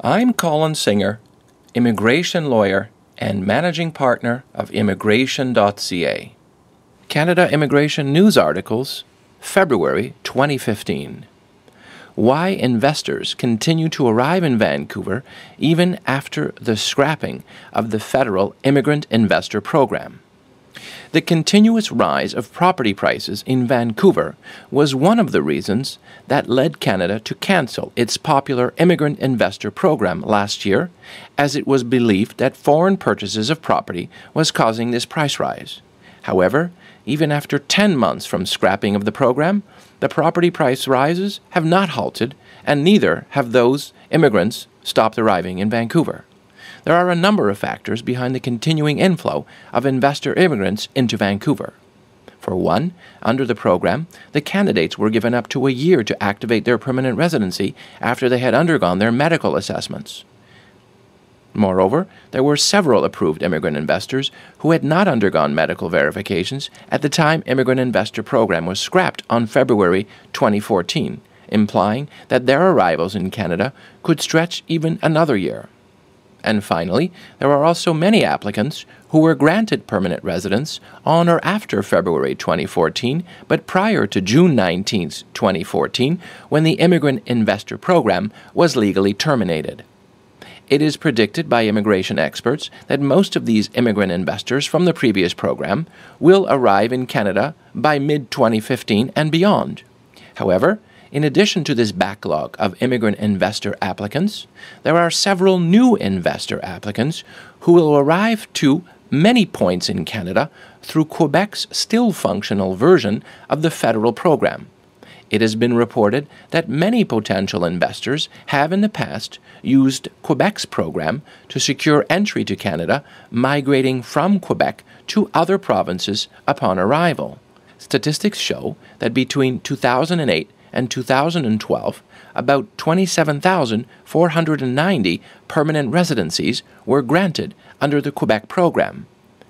I'm Colin Singer, immigration lawyer and managing partner of Immigration.ca. Canada Immigration News Articles, February 2015. Why investors continue to arrive in Vancouver even after the scrapping of the federal Immigrant Investor Program. The continuous rise of property prices in Vancouver was one of the reasons that led Canada to cancel its popular Immigrant Investor Program last year, as it was believed that foreign purchases of property was causing this price rise. However, even after 10 months from scrapping of the program, the property price rises have not halted, and neither have those immigrants stopped arriving in Vancouver. There are a number of factors behind the continuing inflow of investor immigrants into Vancouver. For one, under the program, the candidates were given up to a year to activate their permanent residency after they had undergone their medical assessments. Moreover, there were several approved immigrant investors who had not undergone medical verifications at the time Immigrant Investor Program was scrapped on February 2014, implying that their arrivals in Canada could stretch even another year. And finally, there are also many applicants who were granted permanent residence on or after February 2014, but prior to June 19, 2014, when the Immigrant Investor Program was legally terminated. It is predicted by immigration experts that most of these immigrant investors from the previous program will arrive in Canada by mid-2015 and beyond. However, in addition to this backlog of immigrant investor applicants, there are several new investor applicants who will arrive to many points in Canada through Quebec's still functional version of the federal program. It has been reported that many potential investors have in the past used Quebec's program to secure entry to Canada, migrating from Quebec to other provinces upon arrival. Statistics show that between 2008 and 2012, about 27,490 permanent residencies were granted under the Quebec program.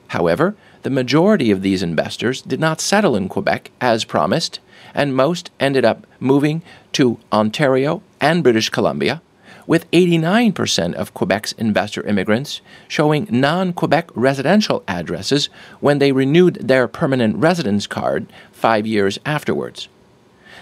However, the majority of these investors did not settle in Quebec as promised, and most ended up moving to Ontario and British Columbia, with 89% of Quebec's investor immigrants showing non-Quebec residential addresses when they renewed their permanent residence card 5 years afterwards.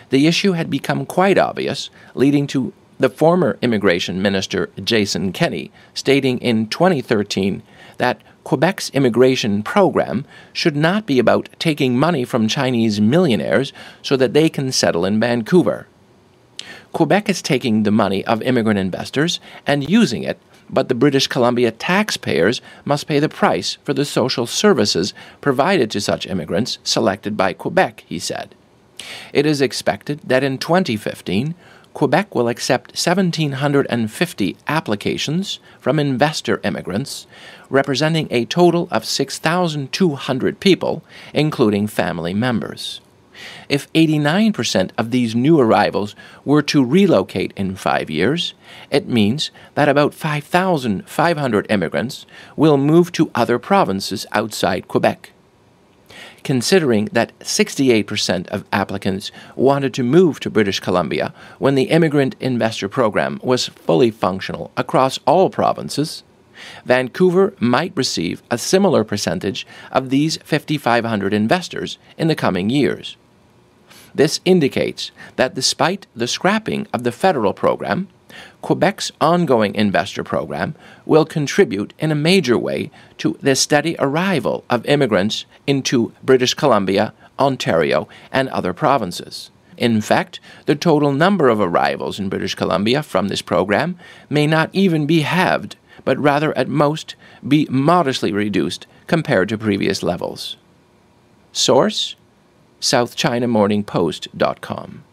The issue had become quite obvious, leading to the former Immigration Minister Jason Kenney stating in 2013 that Quebec's immigration program should not be about taking money from Chinese millionaires so that they can settle in Vancouver. Quebec is taking the money of immigrant investors and using it, but the British Columbia taxpayers must pay the price for the social services provided to such immigrants selected by Quebec, he said. It is expected that in 2015, Quebec will accept 1,750 applications from investor immigrants, representing a total of 6,200 people, including family members. If 89% of these new arrivals were to relocate in 5 years, it means that about 5,500 immigrants will move to other provinces outside Quebec. Considering that 68% of applicants wanted to move to British Columbia when the Immigrant Investor Program was fully functional across all provinces, Vancouver might receive a similar percentage of these 5,500 investors in the coming years. This indicates that despite the scrapping of the federal program, Quebec's ongoing investor program will contribute in a major way to the steady arrival of immigrants into British Columbia, Ontario, and other provinces. In fact, the total number of arrivals in British Columbia from this program may not even be halved, but rather at most be modestly reduced compared to previous levels. Source: SouthChinaMorningPost.com.